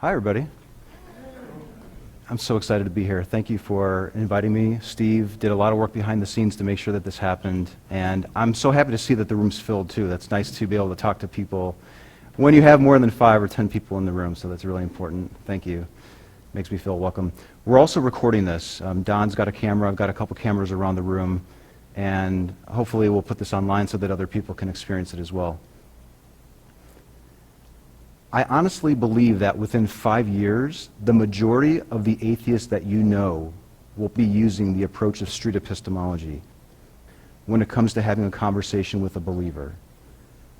Hi, everybody. I'm so excited to be here. Thank you for inviting me. Steve did a lot of work behind the scenes to make sure that this happened, and I'm so happy to see that the room's filled, too. That's nice to be able to talk to people when you have more than 5 or 10 people in the room, so that's really important. Thank you. Makes me feel welcome. We're also recording this. Don's got a camera. I've got a couple cameras around the room, and hopefully we'll put this online so that other people can experience it as well. I honestly believe that within 5 years, the majority of the atheists that you know will be using the approach of street epistemology when it comes to having a conversation with a believer.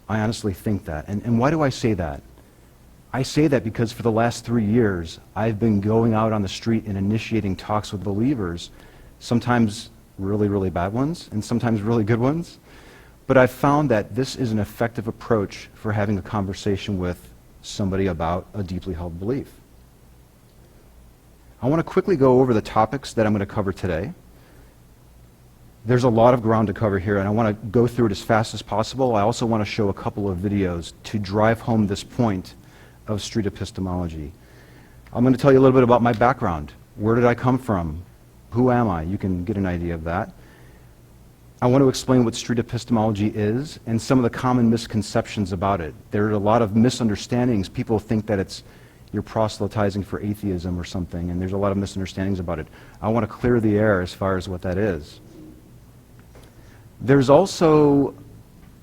I honestly think that. And why do I say that? I say that because for the last 3 years, I've been going out on the street and initiating talks with believers, sometimes really, really bad ones, and sometimes really good ones. But I've found that this is an effective approach for having a conversation with somebody about a deeply held belief. I want to quickly go over the topics that I'm going to cover today. There's a lot of ground to cover here, and I want to go through it as fast as possible. I also want to show a couple of videos to drive home this point of street epistemology. I'm going to tell you a little bit about my background. Where did I come from? Who am I? You can get an idea of that. I want to explain what street epistemology is and some of the common misconceptions about it. There are a lot of misunderstandings. People think that you're proselytizing for atheism or something, and there's a lot of misunderstandings about it. I want to clear the air as far as what that is. There's also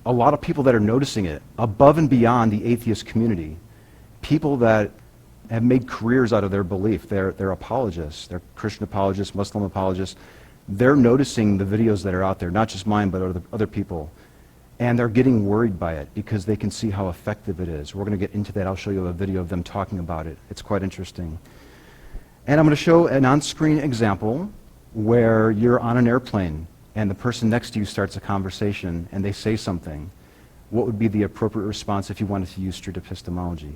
a lot of people that are noticing it above and beyond the atheist community. People that have made careers out of their belief. They're apologists. They're Christian apologists, Muslim apologists. They're noticing the videos that are out there, not just mine, but other people. And they're getting worried by it because they can see how effective it is. We're going to get into that. I'll show you a video of them talking about it. It's quite interesting. And I'm going to show an on-screen example where you're on an airplane and the person next to you starts a conversation and they say something. What would be the appropriate response if you wanted to use street epistemology?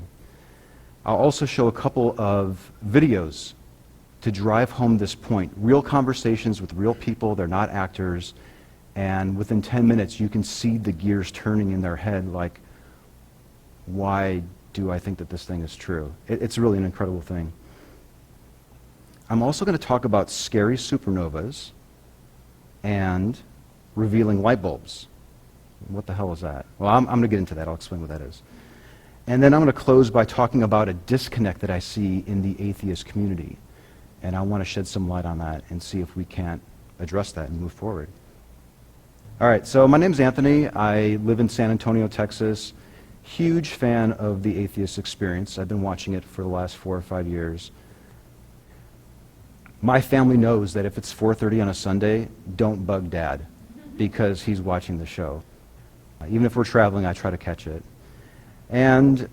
I'll also show a couple of videos to drive home this point. Real conversations with real people, they're not actors, and within 10 minutes you can see the gears turning in their head like, why do I think that this thing is true? It's really an incredible thing. I'm also going to talk about scary supernovas and revealing light bulbs. What the hell is that? Well, I'm going to get into that. I'll explain what that is. And then I'm going to close by talking about a disconnect that I see in the atheist community. And I want to shed some light on that and see if we can't address that and move forward. All right, so my name's Anthony. I live in San Antonio, Texas. Huge fan of the Atheist Experience. I've been watching it for the last 4 or 5 years. My family knows that if it's 4:30 on a Sunday, don't bug Dad because he's watching the show. Even if we're traveling, I try to catch it. And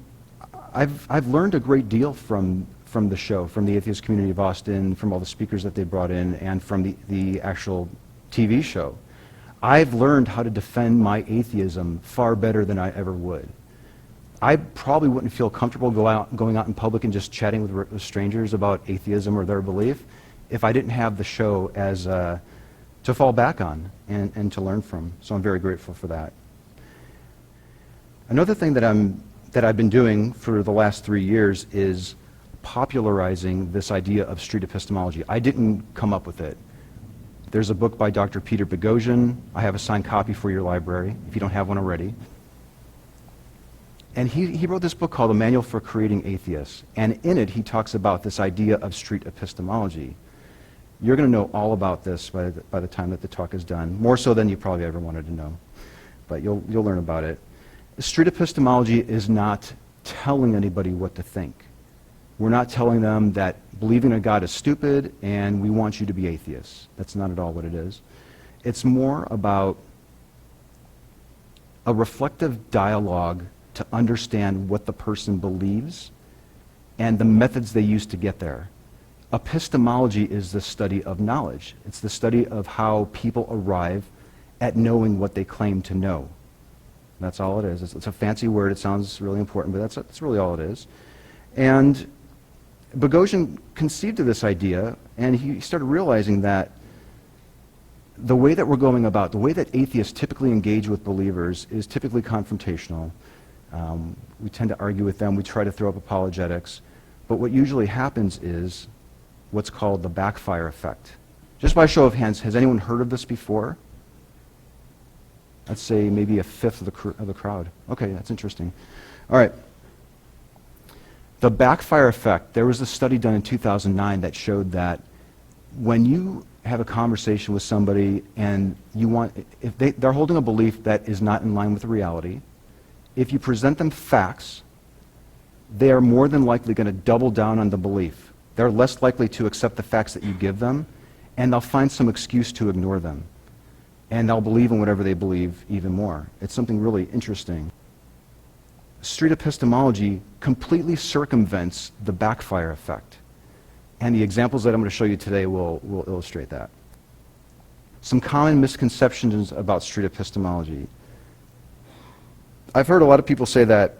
I've learned a great deal from the show, from the Atheist Community of Austin, from all the speakers that they brought in, and from the actual TV show. I've learned how to defend my atheism far better than I ever would. I probably wouldn't feel comfortable going out in public and just chatting with strangers about atheism or their belief if I didn't have the show as to fall back on and to learn from. So I'm very grateful for that. Another thing that I've been doing for the last 3 years is popularizing this idea of street epistemology. I didn't come up with it. There's a book by Dr. Peter Boghossian. I have a signed copy for your library, if you don't have one already. And he wrote this book called A Manual for Creating Atheists. And in it, he talks about this idea of street epistemology. You're going to know all about this by the time that the talk is done, more so than you probably ever wanted to know. But you'll learn about it. Street epistemology is not telling anybody what to think. We're not telling them that believing in God is stupid and we want you to be atheists. That's not at all what it is. It's more about a reflective dialogue to understand what the person believes and the methods they use to get there. Epistemology is the study of knowledge. It's the study of how people arrive at knowing what they claim to know. That's all it is. It's a fancy word. It sounds really important, but that's really all it is. And Boghossian conceived of this idea, and he started realizing that the way that we're going about, the way that atheists typically engage with believers is typically confrontational. We tend to argue with them. We try to throw up apologetics. But what usually happens is what's called the backfire effect. Just by show of hands, has anyone heard of this before? Let's say maybe a fifth of the crowd. Okay, that's interesting. All right. The backfire effect, there was a study done in 2009 that showed that when you have a conversation with somebody and if they're holding a belief that is not in line with reality, if you present them facts, they are more than likely going to double down on the belief. They're less likely to accept the facts that you give them, and they'll find some excuse to ignore them. And they'll believe in whatever they believe even more. It's something really interesting. Street epistemology completely circumvents the backfire effect. And the examples that I'm going to show you today will illustrate that. Some common misconceptions about street epistemology. I've heard a lot of people say that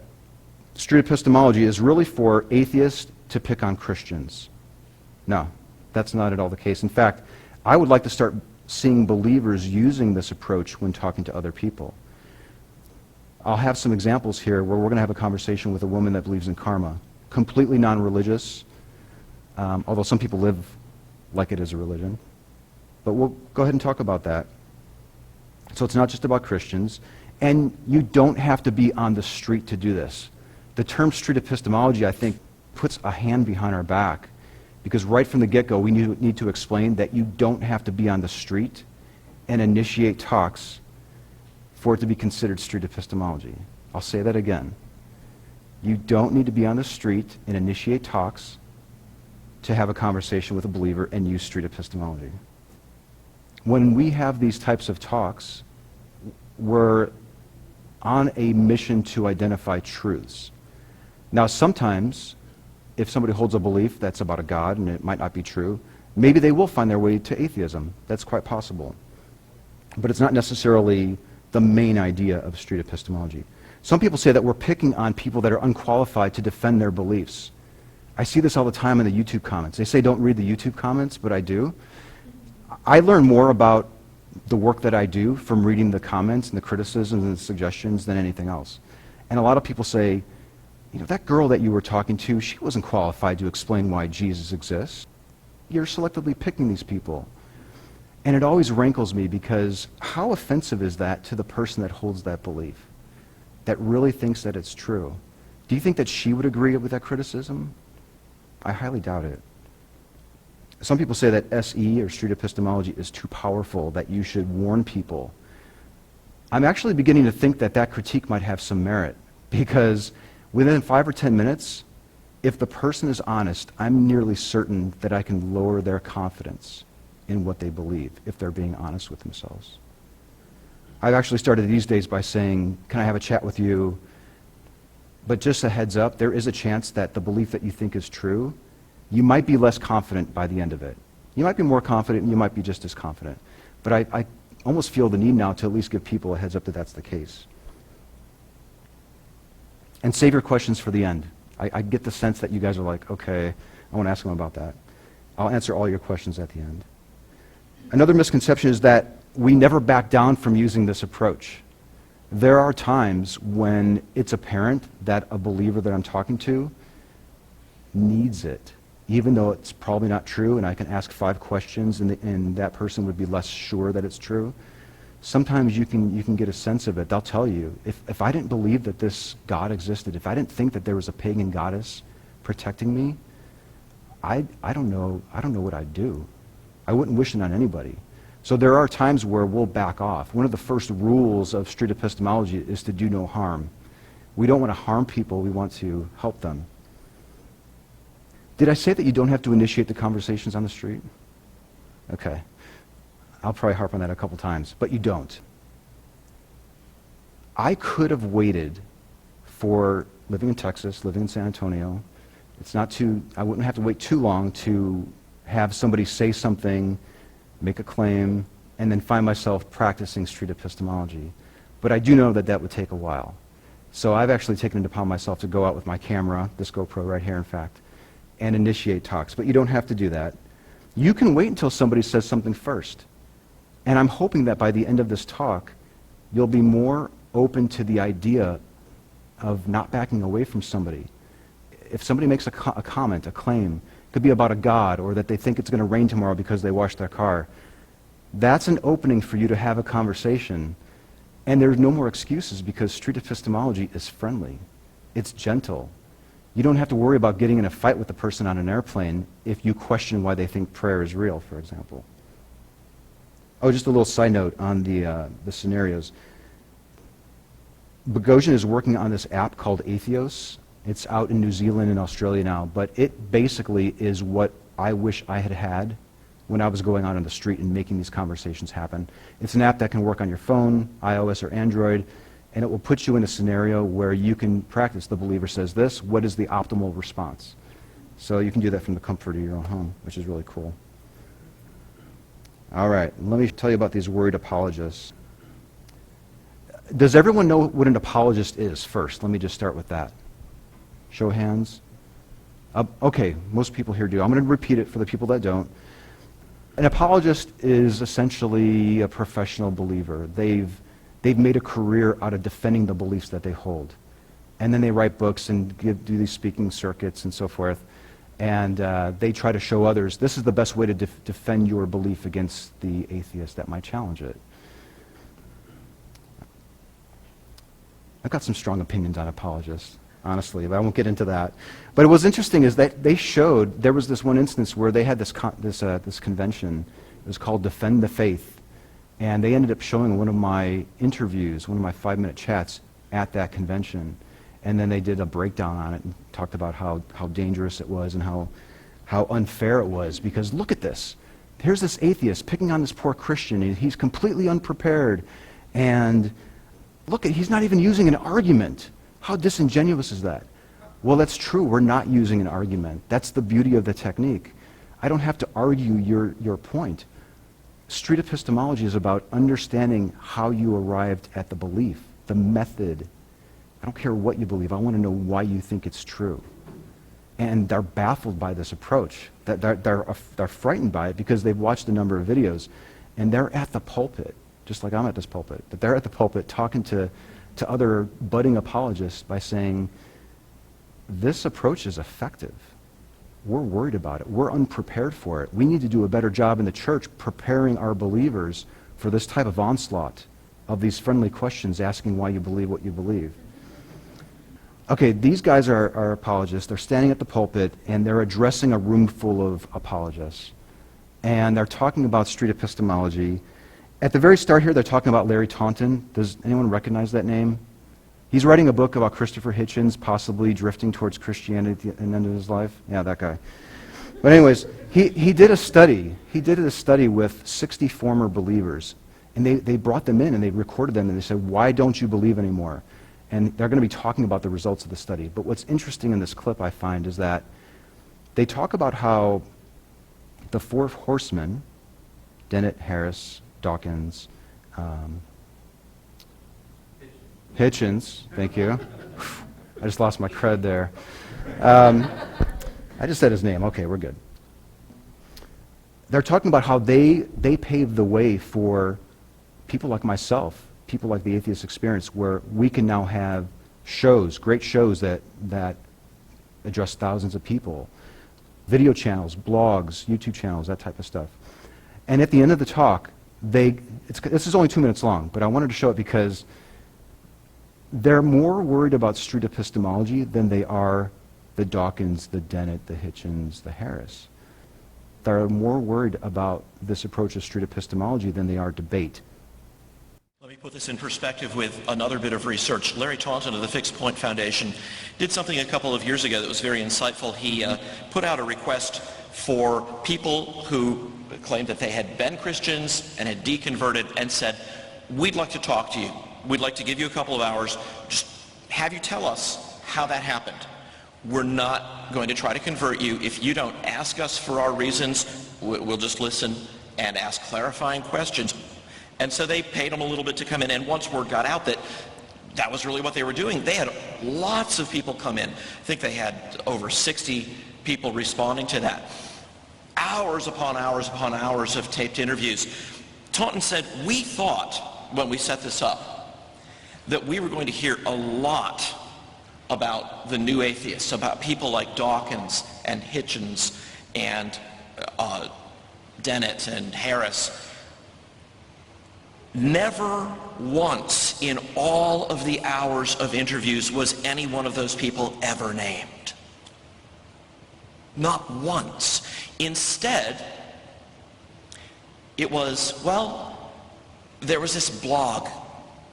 street epistemology is really for atheists to pick on Christians. No, that's not at all the case. In fact, I would like to start seeing believers using this approach when talking to other people. I'll have some examples here where we're going to have a conversation with a woman that believes in karma, completely non-religious, although some people live like it is a religion. But we'll go ahead and talk about that. So it's not just about Christians, and you don't have to be on the street to do this. The term street epistemology, I think, puts a hand behind our back, because right from the get-go, we need to explain that you don't have to be on the street and initiate talks for it to be considered street epistemology. I'll say that again. You don't need to be on the street and initiate talks to have a conversation with a believer and use street epistemology. When we have these types of talks, we're on a mission to identify truths. Now, sometimes, if somebody holds a belief that's about a God and it might not be true, maybe they will find their way to atheism. That's quite possible. But it's not necessarily the main idea of street epistemology. Some people say that we're picking on people that are unqualified to defend their beliefs. I see this all the time in the YouTube comments. They say don't read the YouTube comments, but I do. I learn more about the work that I do from reading the comments and the criticisms and the suggestions than anything else. And a lot of people say, you know, that girl that you were talking to, she wasn't qualified to explain why Jesus exists. You're selectively picking these people. And it always rankles me, because how offensive is that to the person that holds that belief, that really thinks that it's true? Do you think that she would agree with that criticism? I highly doubt it. Some people say that SE, or street epistemology, is too powerful, that you should warn people. I'm actually beginning to think that that critique might have some merit, because within 5 or 10 minutes, if the person is honest, I'm nearly certain that I can lower their confidence in what they believe if they're being honest with themselves. I've actually started these days by saying, can I have a chat with you? But just a heads up, there is a chance that the belief that you think is true, you might be less confident by the end of it. You might be more confident, and you might be just as confident. But I almost feel the need now to at least give people a heads up that that's the case. And save your questions for the end. I get the sense that you guys are like, okay, I want to ask them about that. I'll answer all your questions at the end. Another misconception is that we never back down from using this approach. There are times when it's apparent that a believer that I'm talking to needs it, even though it's probably not true, and I can ask 5 questions and that person would be less sure that it's true. Sometimes you can get a sense of it. They'll tell you, if I didn't believe that this God existed, if I didn't think that there was a pagan goddess protecting me, I don't know what I'd do. I wouldn't wish it on anybody. So there are times where we'll back off. One of the first rules of street epistemology is to do no harm. We don't want to harm people, we want to help them. Did I say that you don't have to initiate the conversations on the street? Okay. I'll probably harp on that a couple times, but you don't. I could have waited for living in Texas, living in San Antonio. I wouldn't have to wait too long to have somebody say something, make a claim, and then find myself practicing street epistemology. But I do know that that would take a while. So I've actually taken it upon myself to go out with my camera, this GoPro right here in fact, and initiate talks. But you don't have to do that. You can wait until somebody says something first. And I'm hoping that by the end of this talk, you'll be more open to the idea of not backing away from somebody. if somebody makes a comment, a claim, it could be about a god, or that they think it's going to rain tomorrow because they washed their car. That's an opening for you to have a conversation. And there's no more excuses, because street epistemology is friendly. It's gentle. You don't have to worry about getting in a fight with the person on an airplane if you question why they think prayer is real, for example. Oh, just a little side note on the scenarios. Bogosian is working on this app called Atheos. It's out in New Zealand and Australia now, but it basically is what I wish I had had when I was going out on the street and making these conversations happen. It's an app that can work on your phone, iOS or Android, and it will put you in a scenario where you can practice. The believer says this, what is the optimal response? So you can do that from the comfort of your own home, which is really cool. All right, let me tell you about these worried apologists. Does everyone know what an apologist is first? Let me just start with that. Show of hands. Okay, most people here do. I'm going to repeat it for the people that don't. An apologist is essentially a professional believer. They've made a career out of defending the beliefs that they hold. And then they write books and do these speaking circuits and so forth. And they try to show others, this is the best way to defend your belief against the atheist that might challenge it. I've got some strong opinions on apologists, honestly, but I won't get into that. But what was interesting is that they showed, there was this one instance where they had this convention. It was called Defend the Faith. And they ended up showing one of my interviews, one of my 5-minute chats at that convention. And then they did a breakdown on it and talked about how dangerous it was and how unfair it was. Because look at this. Here's this atheist picking on this poor Christian. He's completely unprepared. And look, he's not even using an argument. How disingenuous is that? Well, that's true. We're not using an argument. That's the beauty of the technique. I don't have to argue your point. Street epistemology is about understanding how you arrived at the belief, the method. I don't care what you believe. I want to know why you think it's true. And they're baffled by this approach. They're frightened by it because they've watched a number of videos. And they're at the pulpit, just like I'm at this pulpit. But they're at the pulpit talking to other budding apologists by saying, this approach is effective. We're worried about it. We're unprepared for it. We need to do a better job in the church preparing our believers for this type of onslaught of these friendly questions asking why you believe what you believe. Okay, these guys are apologists. They're standing at the pulpit and they're addressing a room full of apologists. And they're talking about street epistemology. At the very start here, they're talking about Larry Taunton. Does anyone recognize that name? He's writing a book about Christopher Hitchens possibly drifting towards Christianity at the end of his life. Yeah, that guy. But anyways, he did a study. He did a study with 60 former believers. And they brought them in and they recorded them and they said, why don't you believe anymore? And they're going to be talking about the results of the study. But what's interesting in this clip, I find, is that they talk about how the 4 horsemen, Dennett, Harris, Dawkins, Hitchens, thank you. I just lost my cred there. I just said his name. Okay, we're good. They're talking about how they paved the way for people like myself, people like the Atheist Experience, where we can now have shows, great shows that address thousands of people, video channels, blogs, YouTube channels, that type of stuff. And at the end of the talk, this is only 2 minutes long, but I wanted to show it because they're more worried about street epistemology than they are the Dawkins, the Dennett, the Hitchens, the Harris. They're more worried about this approach of street epistemology than they are debate. Let me put this in perspective with another bit of research. Larry Taunton of the Fixed Point Foundation did something a couple of years ago that was very insightful. He put out a request for people who claimed that they had been Christians and had deconverted and said, we'd like to talk to you. We'd like to give you a couple of hours. Just have you tell us how that happened. We're not going to try to convert you. If you don't ask us for our reasons, we'll just listen and ask clarifying questions. And so they paid them a little bit to come in, and once word got out that that was really what they were doing, they had lots of people come in. I think they had over 60 people responding to that. Hours upon hours upon hours of taped interviews. Taunton said, we thought when we set this up that we were going to hear a lot about the new atheists, about people like Dawkins and Hitchens and Dennett and Harris, never once in all of the hours of interviews was any one of those people ever named. Not once. Instead, it was, well, there was this blog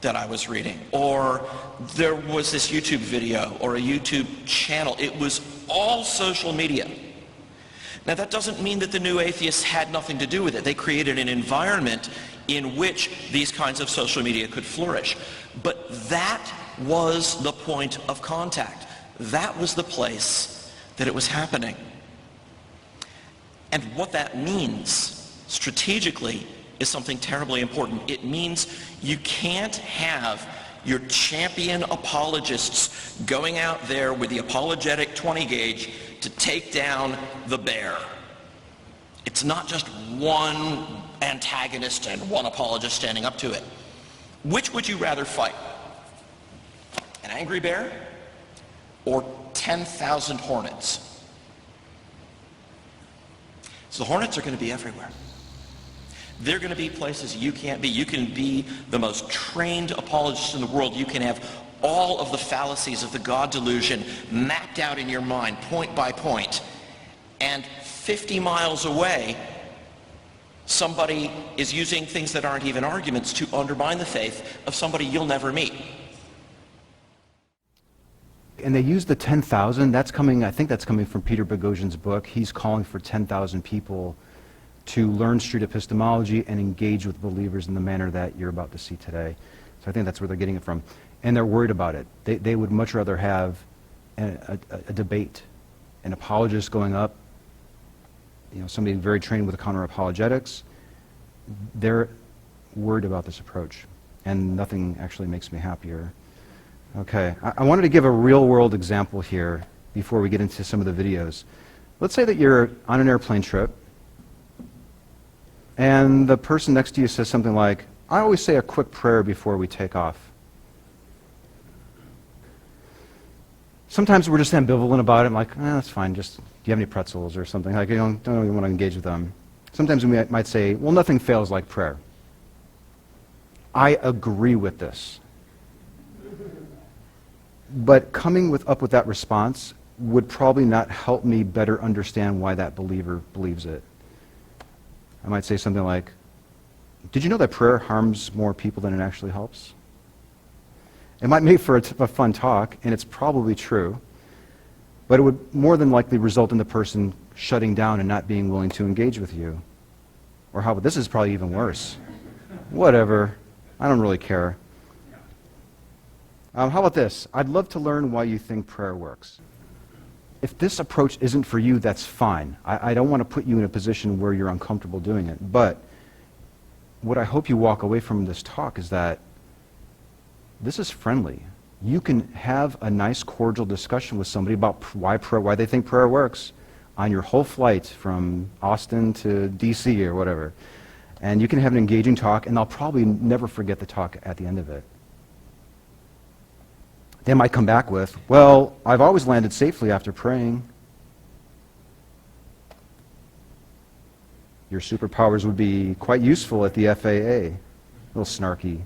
that I was reading, or there was this YouTube video or a YouTube channel. It was all social media. Now, that doesn't mean that the new atheists had nothing to do with it. They created an environment in which these kinds of social media could flourish. But that was the point of contact. That was the place that it was happening. And what that means strategically is something terribly important. It means you can't have your champion apologists going out there with the apologetic 20 gauge to take down the bear. It's not just one antagonist and one apologist standing up to it. Which would you rather fight? An angry bear or 10,000 hornets? So the hornets are going to be everywhere. They're going to be places you can't be. You can be the most trained apologist in the world. You can have all of the fallacies of the God delusion mapped out in your mind, point by point. And 50 miles away, somebody is using things that aren't even arguments to undermine the faith of somebody you'll never meet. And they use the 10,000. That's coming, I think that's coming from Peter Boghossian's book. He's calling for 10,000 people to learn street epistemology and engage with believers in the manner that you're about to see today. So I think that's where they're getting it from. And they're worried about it. They would much rather have a debate, an apologist going up, somebody very trained with counter-apologetics. They're worried about this approach. And nothing actually makes me happier. Okay, I wanted to give a real-world example here before we get into some of the videos. Let's say that you're on an airplane trip, and the person next to you says something like, I always say a quick prayer before we take off. Sometimes we're just ambivalent about it. I'm like, that's fine, just, do you have any pretzels or something? Like, don't really want to engage with them. Sometimes we might say, well, nothing fails like prayer. I agree with this. But coming up with that response would probably not help me better understand why that believer believes it. I might say something like, did you know that prayer harms more people than it actually helps? It might make for a fun talk, and it's probably true, but it would more than likely result in the person shutting down and not being willing to engage with you. Or how about, this is probably even worse. Whatever, I don't really care. How about this? I'd love to learn why you think prayer works. If this approach isn't for you, that's fine. I don't want to put you in a position where you're uncomfortable doing it. But what I hope you walk away from this talk is that this is friendly. You can have a nice, cordial discussion with somebody about why they think prayer works on your whole flight from Austin to DC or whatever. And you can have an engaging talk, and they'll probably never forget the talk at the end of it. They might come back with, well, I've always landed safely after praying. Your superpowers would be quite useful at the FAA. A little snarky.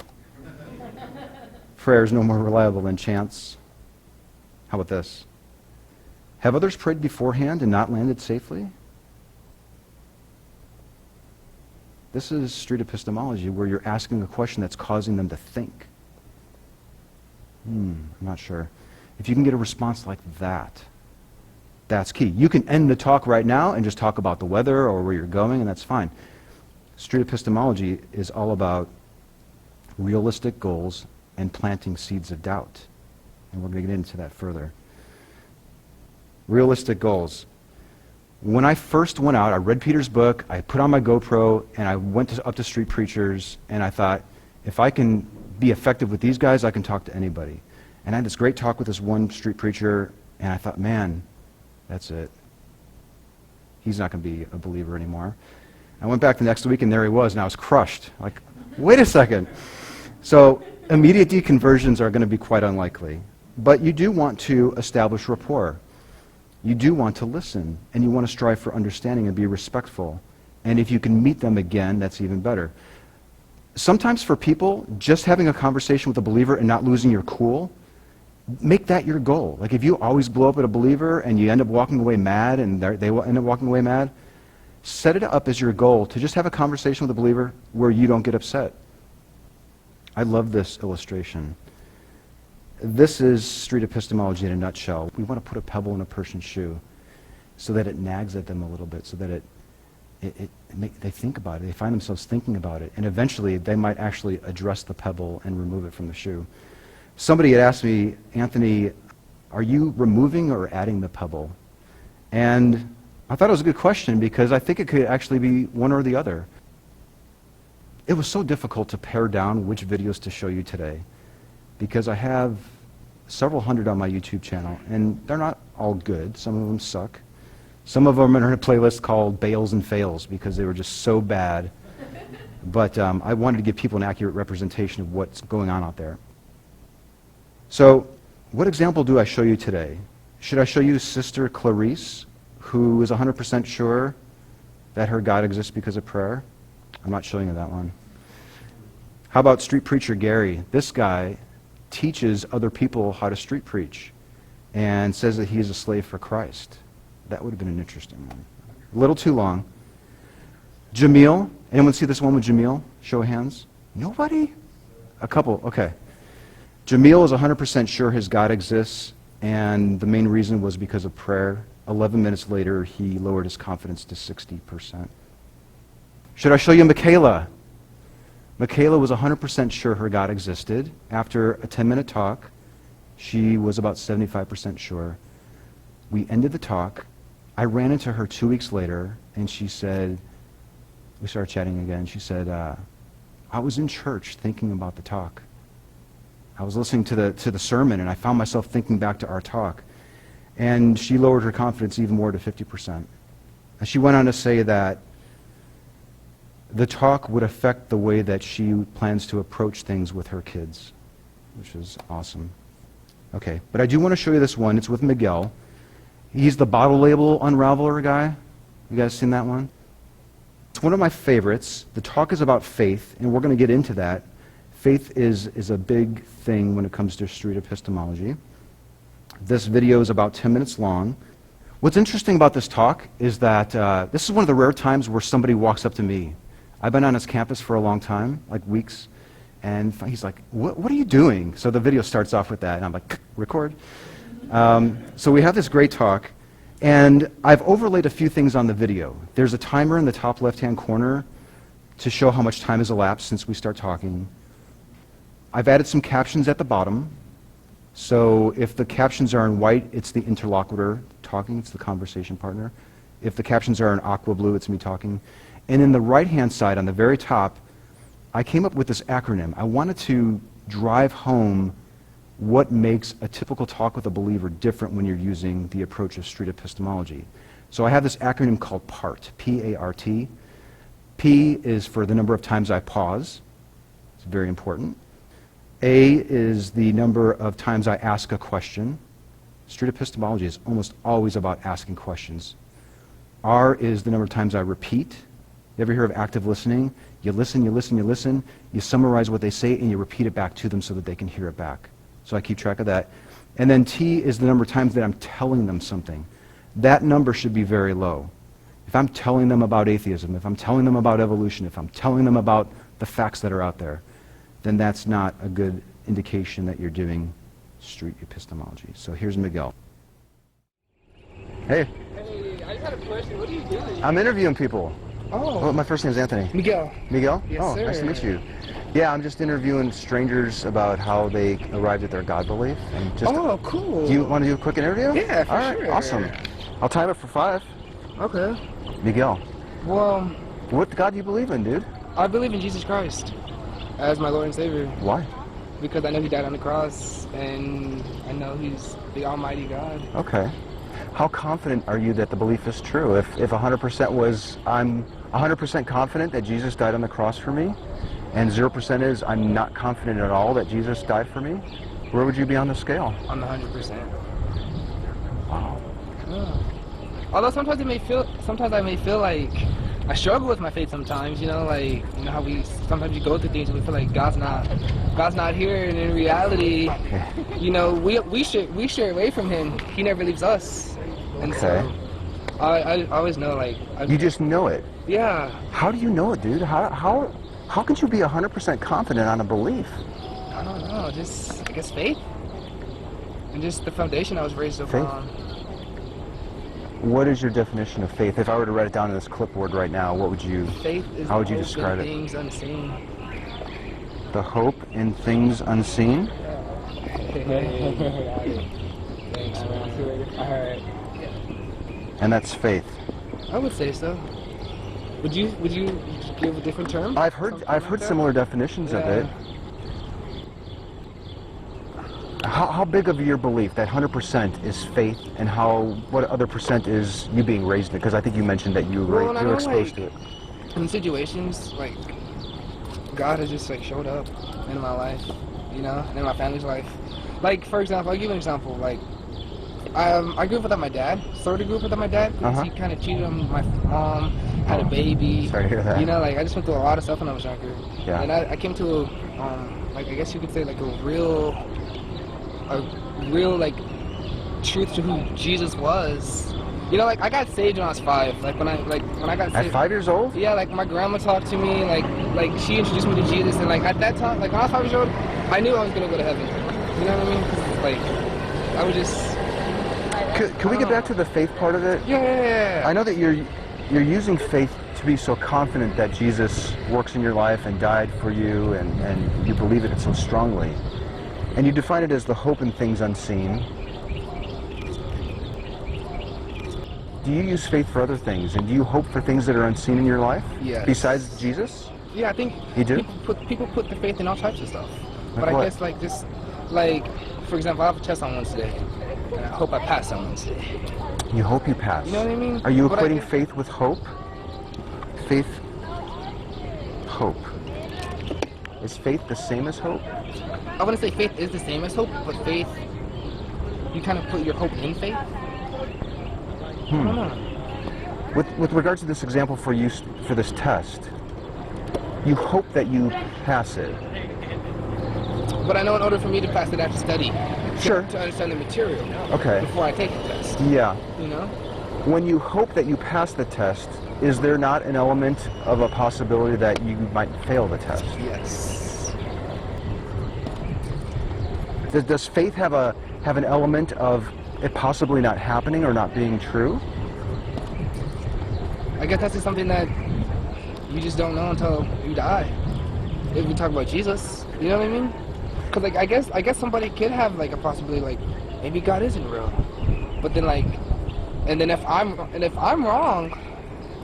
Prayer is no more reliable than chance. How about this? Have others prayed beforehand and not landed safely? This is street epistemology, where you're asking a question that's causing them to think. I'm not sure. If you can get a response like that, that's key. You can end the talk right now and just talk about the weather or where you're going, and that's fine. Street epistemology is all about realistic goals and planting seeds of doubt. And we're going to get into that further. Realistic goals. When I first went out, I read Peter's book, I put on my GoPro, and I went up to street preachers, and I thought, if I can be effective with these guys, I can talk to anybody. And I had this great talk with this one street preacher, and I thought, man, that's it. He's not going to be a believer anymore. I went back the next week, and there he was, and I was crushed. Like, wait a second. So immediate deconversions are going to be quite unlikely. But you do want to establish rapport. You do want to listen, and you want to strive for understanding and be respectful. And if you can meet them again, that's even better. Sometimes for people, just having a conversation with a believer and not losing your cool, make that your goal. Like if you always blow up at a believer and you end up walking away mad and they will end up walking away mad, set it up as your goal to just have a conversation with a believer where you don't get upset. I love this illustration. This is street epistemology in a nutshell. We want to put a pebble in a person's shoe so that it nags at them a little bit, so that they think about it, they find themselves thinking about it, and eventually they might actually address the pebble and remove it from the shoe. Somebody had asked me, Anthony, are you removing or adding the pebble? And I thought it was a good question because I think it could actually be one or the other. It was so difficult to pare down which videos to show you today because I have several hundred on my YouTube channel, and they're not all good. Some of them suck. Some of them are in a playlist called Bails and Fails because they were just so bad. But I wanted to give people an accurate representation of what's going on out there. So what example do I show you today? Should I show you Sister Clarice, who is 100% sure that her God exists because of prayer? I'm not showing you that one. How about street preacher Gary? This guy teaches other people how to street preach and says that he is a slave for Christ. That would have been an interesting one. A little too long. Jamil. Anyone see this one with Jamil? Show of hands. Nobody? A couple. Okay. Jamil is 100% sure his God exists, and the main reason was because of prayer. 11 minutes later, he lowered his confidence to 60%. Should I show you Michaela? Michaela was 100% sure her God existed. After a 10-minute talk, she was about 75% sure. We ended the talk. I ran into her 2 weeks later, and she said, we started chatting again. She said, I was in church thinking about the talk. I was listening to the sermon, and I found myself thinking back to our talk. And she lowered her confidence even more to 50%. And she went on to say that the talk would affect the way that she plans to approach things with her kids, which is awesome. Okay, but I do want to show you this one. It's with Miguel. He's the bottle label unraveler guy. You guys seen that one? It's one of my favorites. The talk is about faith, and we're going to get into that. Faith is a big thing when it comes to street epistemology. This video is about 10 minutes long. What's interesting about this talk is that this is one of the rare times where somebody walks up to me. I've been on his campus for a long time, like weeks, and he's like, what are you doing? So the video starts off with that, and I'm like, record. So we have this great talk, and I've overlaid a few things on the video. There's a timer in the top left-hand corner to show how much time has elapsed since we start talking. I've added some captions at the bottom. So if the captions are in white, it's the interlocutor talking, it's the conversation partner. If the captions are in aqua blue, it's me talking. And in the right-hand side, on the very top, I came up with this acronym. I wanted to drive home what makes a typical talk with a believer different when you're using the approach of street epistemology. So I have this acronym called PART, P-A-R-T. P is for the number of times I pause. It's very important. A is the number of times I ask a question. Street epistemology is almost always about asking questions. R is the number of times I repeat. You ever hear of active listening? You listen, you listen, you listen, you summarize what they say, and you repeat it back to them so that they can hear it back. So I keep track of that. And then T is the number of times that I'm telling them something. That number should be very low. If I'm telling them about atheism, if I'm telling them about evolution, if I'm telling them about the facts that are out there, then that's not a good indication that you're doing street epistemology. So here's Miguel. Hey. Hey, I just had a question. What are you doing? I'm interviewing people. Oh. My first name is Anthony. Miguel. Miguel? Yes, oh, sir. Nice to meet you. Yeah, I'm just interviewing strangers about how they arrived at their God belief. And just, Oh, cool. do you want to do a quick interview? Yeah, for All right, sure. awesome. I'll time it for 5. Okay. Miguel, Well, what God do you believe in, dude? I believe in Jesus Christ as my Lord and Savior Why? because I know He died on the cross and I know He's the Almighty God. Okay. How confident are you that the belief is true? If 100% was, I'm 100% confident that Jesus died on the cross for me, and 0% is I'm not confident at all that Jesus died for me, Where would you be on the scale? On the 100%. Wow. Yeah. Although sometimes I may feel like I struggle with my faith sometimes, like, how sometimes you go through things and we feel like God's not here, and in reality, we stray away from Him. He never leaves us. And so I always know, like... You just know it? Yeah. How do you know it, dude? How could you be 100% confident on a belief? I don't know, I guess faith. And just the foundation I was raised upon. What is your definition of faith? If I were to write it down on this clipboard right now, how would you describe it? Things unseen. The hope in things unseen? Thanks, man. Alright. And that's faith. I would say so. Would you give a different term? I've heard similar definitions of it. How big of your belief, that 100% is faith, and what other percent is you being raised in it? Because I think you mentioned that you were exposed to it. In situations, like, God has just, like, showed up in my life, and in my family's life. Like, for example, I'll give you an example. Like, I grew up without my dad, sort of grew up without my dad, because he kind of cheated on my mom, had a baby. Sorry to hear that. Like, I just went through a lot of stuff when I was younger. Yeah. And I came to, like, I guess you could say, like, a real, like, truth to who Jesus was. Like, I got saved when I was 5. Like, when I got saved. At 5 years old? Yeah, like, my grandma talked to me, like she introduced me to Jesus, and, like, at that time, like, when I was 5 years old, I knew I was gonna go to heaven. You know what I mean? 'Cause, like, I was just... Can we get back to the faith part of it? Yeah. I know that you're using faith to be so confident that Jesus works in your life and died for you, and you believe it so strongly. And you define it as the hope in things unseen. Do you use faith for other things? And do you hope for things that are unseen in your life? Yes. Besides Jesus? Yeah, I think you do? People put their faith in all types of stuff. Like but what? I guess, like, just, like, for example, I have a test on Wednesday, and I hope I pass on Wednesday. You hope you pass? You know what I mean? Are you equating faith with hope? Faith, hope. Is faith the same as hope? I wouldn't say faith is the same as hope, but faith, you kind of put your hope in faith. I don't know. With regards to this example for this test, you hope that you pass it. But I know in order for me to pass it, I have to study. Sure. To understand the material. Okay. Before I take the test. Yeah. When you hope that you pass the test, is there not an element of a possibility that you might fail the test? Yes. Does faith have an element of it possibly not happening or not being true? I guess that's just something that you just don't know until you die. If we talk about Jesus, you know what I mean? Because, like, I guess somebody could have, like, a possibility, like, maybe God isn't real. But then, like, and then if I'm wrong,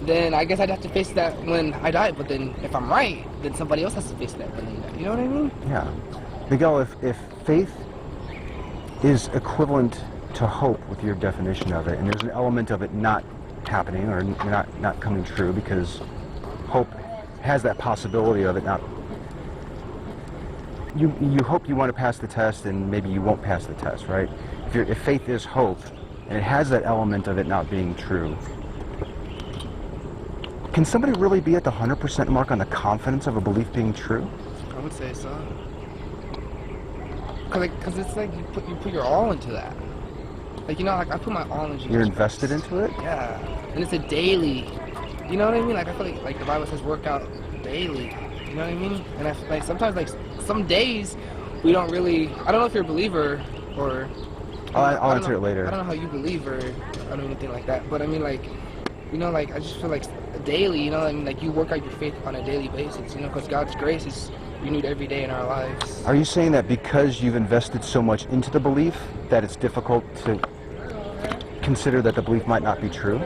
then I guess I'd have to face that when I die. But then if I'm right, then somebody else has to face that when they die. You know what I mean? Yeah. Miguel, if faith is equivalent to hope with your definition of it, and there's an element of it not happening or not coming true because hope has that possibility of it not... You hope you want to pass the test and maybe you won't pass the test, right? If faith is hope and it has that element of it not being true, can somebody really be at the 100% mark on the confidence of a belief being true? I would say so. Cause it's like you put your all into that. Like, like I put my all into. You're invested into it? Yeah. And it's a daily. You know what I mean? Like, I feel like the Bible says work out daily. You know what I mean? And I feel like sometimes, like, some days we don't really... I don't know if you're a believer or... I'll answer it later. I don't know how you believe or anything like that. But I mean, like, like, I just feel like daily, I mean, like, you work out your faith on a daily basis, because God's grace is renewed every day in our lives. Are you saying that because you've invested so much into the belief that it's difficult to consider that the belief might not be true?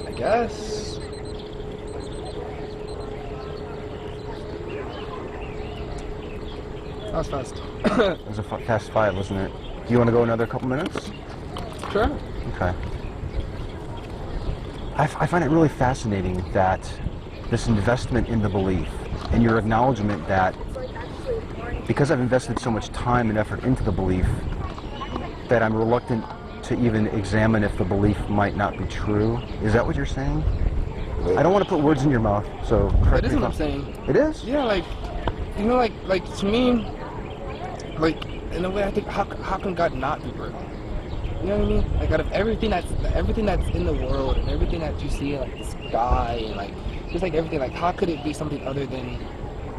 I guess. That was fast. It was a fast 5, wasn't it? Do you want to go another couple minutes? Sure. Okay. I find it really fascinating that this investment in the belief and your acknowledgement that because I've invested so much time and effort into the belief that I'm reluctant to even examine if the belief might not be true. Is that what you're saying? I don't want to put words in your mouth, so correct That is me what if I'm saying. It is? Yeah, like, you know, like to me, like, in a way, I think, how can God not be real? You know what I mean? Like, out of everything that's in the world and everything that you see, like the sky and like just like everything, like how could it be something other than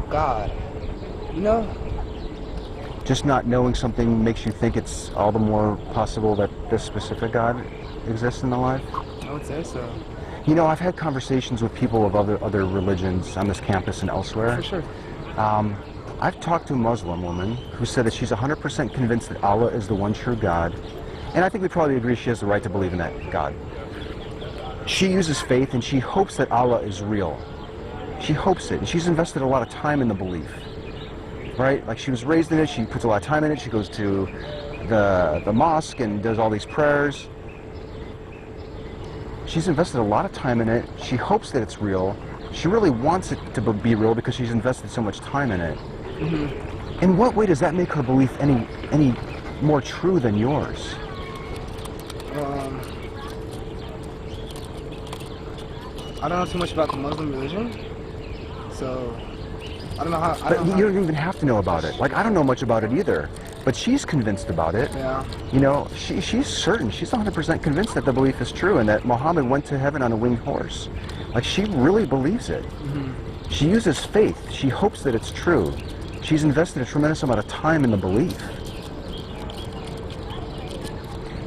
God? You know? Just not knowing something makes you think it's all the more possible that this specific God exists in the life? I would say so. You know, I've had conversations with people of other religions on this campus and elsewhere. For sure. I've talked to a Muslim woman who said that she's 100% convinced that Allah is the one true God, and I think we probably agree she has the right to believe in that God. She uses faith and she hopes that Allah is real. She hopes it, and she's invested a lot of time in the belief. Right? Like, she was raised in it, she puts a lot of time in it, she goes to the mosque and does all these prayers. She's invested a lot of time in it, she hopes that it's real, she really wants it to be real because she's invested so much time in it. Mm-hmm. In what way does that make her belief any more true than yours? I don't know too much about the Muslim religion, so I don't know how. But you don't even have to know about it. Like, I don't know much about it either, but she's convinced about it. Yeah. You know, she's certain, she's 100% convinced that the belief is true and that Muhammad went to heaven on a winged horse. Like, she really believes it. Mm-hmm. She uses faith. She hopes that it's true. She's invested a tremendous amount of time in the belief.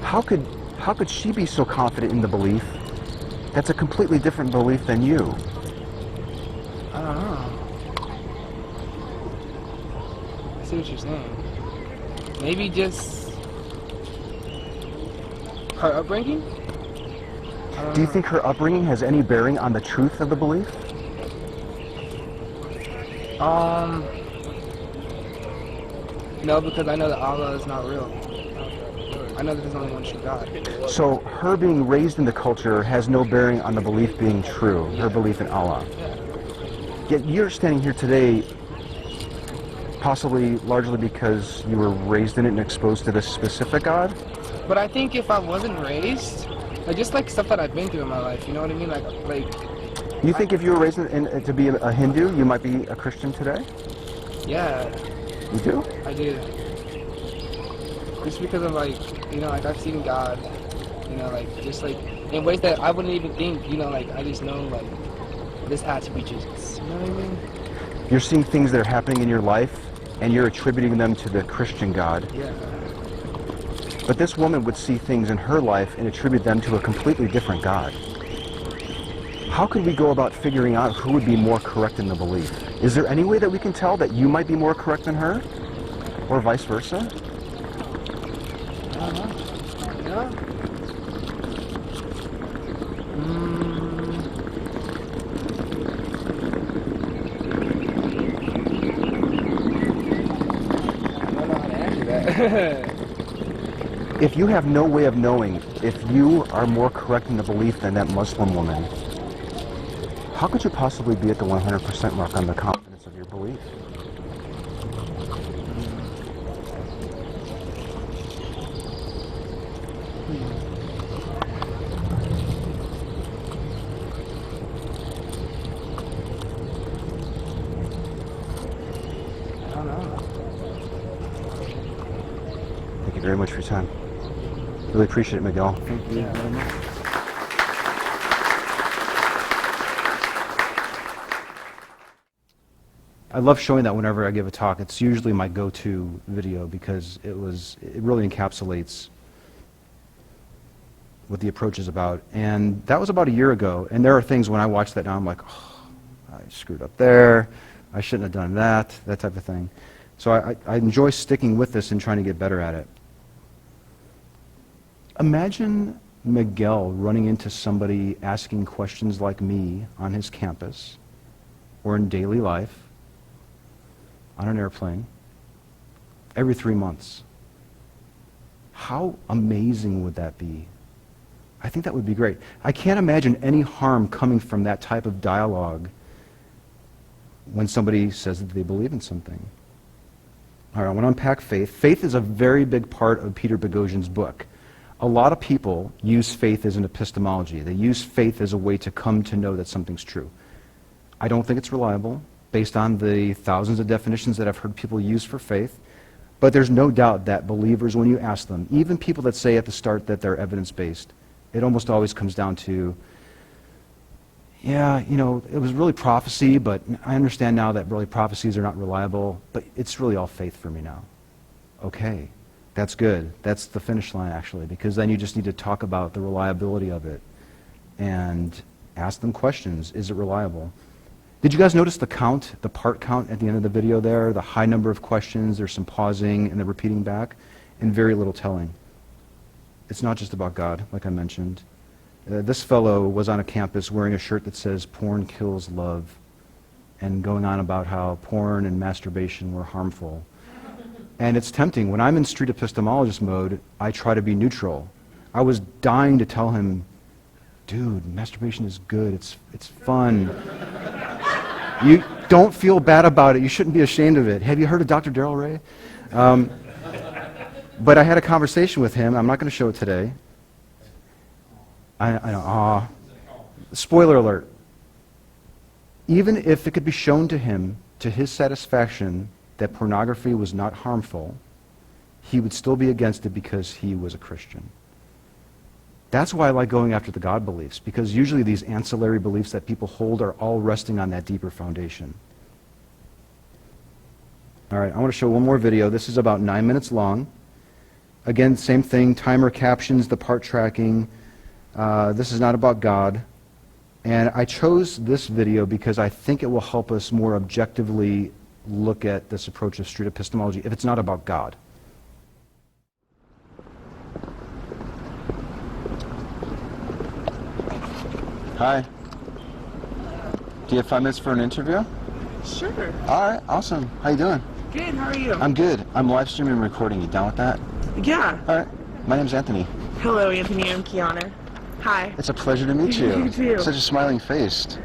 How could she be so confident in the belief that's a completely different belief than you? I don't know. I see what you're saying. Maybe just her upbringing? Do you think her upbringing has any bearing on the truth of the belief? No, because I know that Allah is not real. I know that there's only one true God. So her being raised in the culture has no bearing on the belief being true, her belief in Allah. Yeah. Yet you're standing here today possibly largely because you were raised in it and exposed to this specific God? But I think if I wasn't raised, like just like stuff that I've been through in my life, you know what I mean? Like. You think if you were raised to be a Hindu, you might be a Christian today? Yeah. You do? I do. Just because of like, you know, like I've seen God, you know, like just like in ways that I wouldn't even think, you know, like I just know like this had to be Jesus. You know what I mean? You're seeing things that are happening in your life and you're attributing them to the Christian God. Yeah. But this woman would see things in her life and attribute them to a completely different God. How could we go about figuring out who would be more correct in the belief? Is there any way that we can tell that you might be more correct than her? Or vice versa? I don't know. Yeah. I don't know how to answer that. If you have no way of knowing if you are more correct in the belief than that Muslim woman, how could you possibly be at the 100% mark on the confidence of your belief? I don't know. Thank you very much for your time. Really appreciate it, Miguel. Thank you very much. I love showing that whenever I give a talk. It's usually my go-to video because it really encapsulates what the approach is about. And that was about a year ago. And there are things when I watch that now, I'm like, oh, I screwed up there. I shouldn't have done that type of thing. So I enjoy sticking with this and trying to get better at it. Imagine Miguel running into somebody asking questions like me on his campus or in daily life, on an airplane, every 3 months. How amazing would that be? I think that would be great. I can't imagine any harm coming from that type of dialogue when somebody says that they believe in something. All right, I want to unpack faith. Faith is a very big part of Peter Boghossian's book. A lot of people use faith as an epistemology. They use faith as a way to come to know that something's true. I don't think it's reliable, based on the thousands of definitions that I've heard people use for faith. But there's no doubt that believers, when you ask them, even people that say at the start that they're evidence-based, it almost always comes down to, yeah, you know, it was really prophecy, but I understand now that really prophecies are not reliable, but it's really all faith for me now. Okay, that's good. That's the finish line, actually, because then you just need to talk about the reliability of it and ask them questions. Is it reliable? Did you guys notice the count, the part count at the end of the video there? The high number of questions, there's some pausing and the repeating back, and very little telling. It's not just about God, like I mentioned. This fellow was on a campus wearing a shirt that says, "Porn kills love," and going on about how porn and masturbation were harmful. And it's tempting. When I'm in street epistemologist mode, I try to be neutral. I was dying to tell him, dude, masturbation is good, it's fun. You don't feel bad about it, you shouldn't be ashamed of it. Have you heard of Dr. Darrell Ray? But I had a conversation with him, I'm not going to show it today. I know, spoiler alert. Even if it could be shown to him, to his satisfaction, that pornography was not harmful, he would still be against it because he was a Christian. That's why I like going after the God beliefs, because usually these ancillary beliefs that people hold are all resting on that deeper foundation. All right, I want to show one more video. This is about 9 minutes long. Again, same thing, timer captions, the part tracking. This is not about God. And I chose this video because I think it will help us more objectively look at this approach of street epistemology if it's not about God. Hi. Do you have 5 minutes for an interview? Sure. All right, awesome. How you doing? Good, how are you? I'm good. I'm live streaming and recording. You down with that? Yeah. All right. My name's Anthony. Hello, Anthony. I'm Kiana. Hi. It's a pleasure to meet you. You too. Such a smiling face.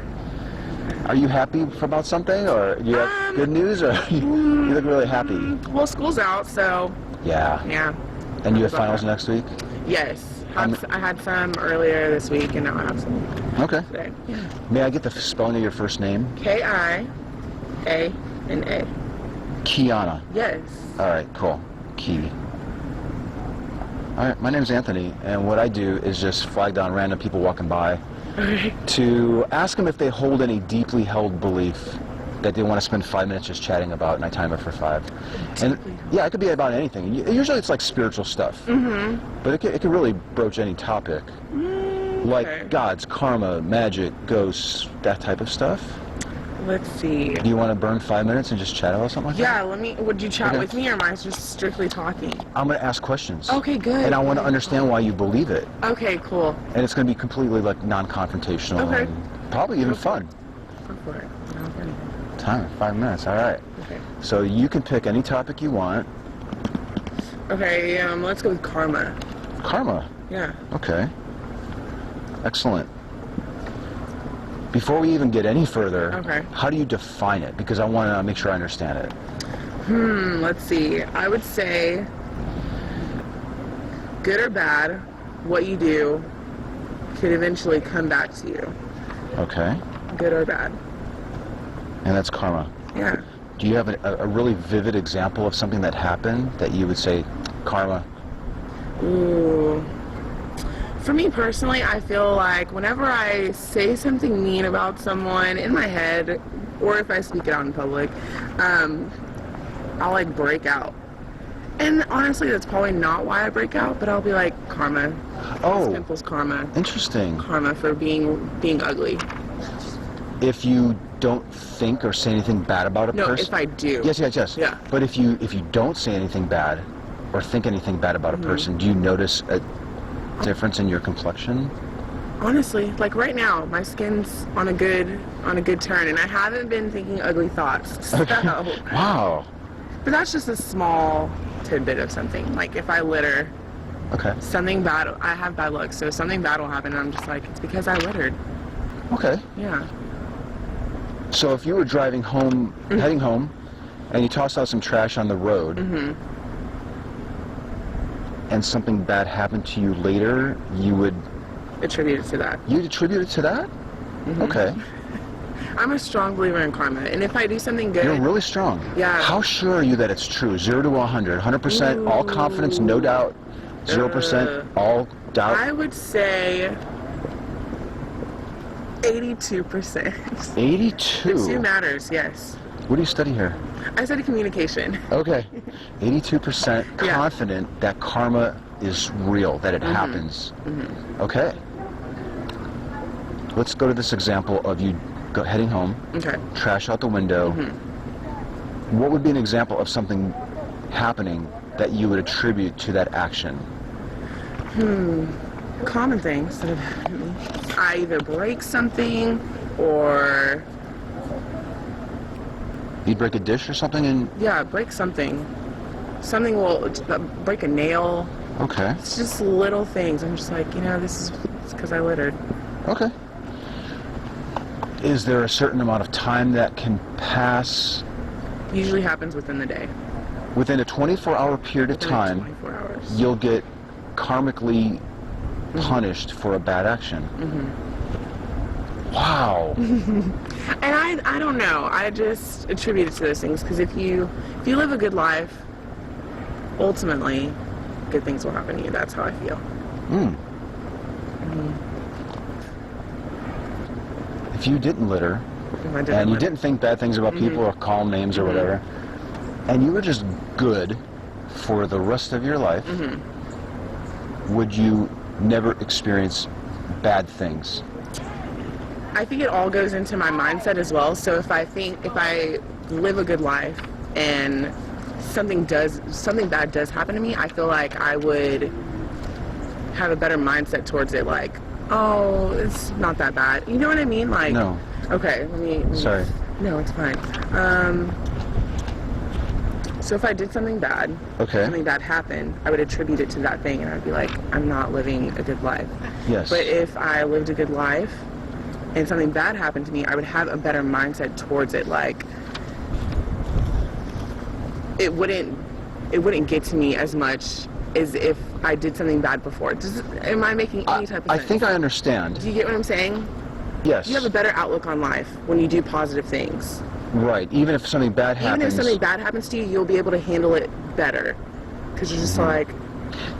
Are you happy about something, or do you have good news, or you look really happy? Well, school's out, so Yeah. yeah. And you have finals next week? Yes. I had some earlier this week, and now I have some Okay. today. Yeah. May I get the spelling of your first name? Kiana. Kiana. Yes. All right, cool. Key. All right, my name's Anthony, and what I do is just flag down random people walking by to ask them if they hold any deeply held belief that they want to spend 5 minutes just chatting about, and I time it for 5. And yeah, it could be about anything. Usually it's like spiritual stuff, but it can really broach any topic, like gods, karma, magic, ghosts, that type of stuff. Let's see. Do you want to burn 5 minutes and just chat about something like that? Yeah, would you chat with me, or am I just strictly talking? I'm going to ask questions. Okay, good. And I want to understand why you believe it. Okay, cool. And it's going to be completely like non-confrontational Okay. and probably even fun. Go for it. Not for anything. Time, 5 minutes, all right. Okay. So you can pick any topic you want. Okay, let's go with karma. Karma, Yeah. okay. Excellent. Before we even get any further, Okay. how do you define it? Because I want to make sure I understand it. Let's see. I would say, good or bad, what you do could eventually come back to you. Okay. Good or bad. And that's karma. Yeah. Do you have a really vivid example of something that happened that you would say, karma? Ooh. For me personally, I feel like whenever I say something mean about someone in my head, or if I speak it out in public, I'll like break out. And honestly, that's probably not why I break out, but I'll be like, karma. Oh. Pimples karma. Interesting. Karma for being ugly. If you don't think or say anything bad about a No, person? if I do. Yes. Yeah. But if you don't say anything bad or think anything bad about a person, do you notice a difference in your complexion? Honestly, like right now, my skin's on a good turn, and I haven't been thinking ugly thoughts. So, Wow. but that's just a small tidbit of something. Like if I litter, Okay. something bad. I have bad luck, so something bad will happen, and I'm just like, it's because I littered. Okay. Yeah. So if you were driving home, heading home, and you tossed out some trash on the road, and something bad happened to you later, you would Attribute it to that. You'd attribute it to that? Okay. I'm a strong believer in karma, and if I do something good... You're really strong. Yeah. How sure are you that it's true? 0 to 100. 100% all confidence, no doubt. 0% all doubt. I would say 82%. 82? The two matters, yes. What do you study here? I study communication. Okay. 82% Yeah. confident that karma is real, that it happens. Okay. Let's go to this example of you heading home, Okay. trash out the window. What would be an example of something happening that you would attribute to that action? Common things that have happened to me. I either break something or... You'd break a dish or something and... Yeah, break something. Something will... break a nail. Okay. It's just little things. I'm just like, this is because I littered. Okay. Is there a certain amount of time that can pass Usually happens within the day. within a 24-hour period of Within time? 24 hours. You'll get karmically punished for a bad action. Wow. And I don't know. I just attribute it to those things because if you live a good life, ultimately, good things will happen to you. That's how I feel. If you didn't litter, If I and you didn't think bad things about people or call 'em names or whatever, and you were just good for the rest of your life, would you never experience bad things? I think it all goes into my mindset as well. So if I live a good life and something bad does happen to me, I feel like I would have a better mindset towards it. Like, oh, it's not that bad. You know what I mean? Like, No. Okay, let me Sorry. No, it's fine. So if I did something bad, Okay. something bad happened, I would attribute it to that thing, and I'd be like, I'm not living a good life. Yes. But if I lived a good life and something bad happened to me, I would have a better mindset towards it. Like, it wouldn't get to me as much as if I did something bad before. Am I making any type of I sense? think I understand. Do you get what I'm saying? Yes. You have a better outlook on life when you do positive things. Right. Even if something bad happens. Even if something bad happens to you, you'll be able to handle it better. Because you're just like,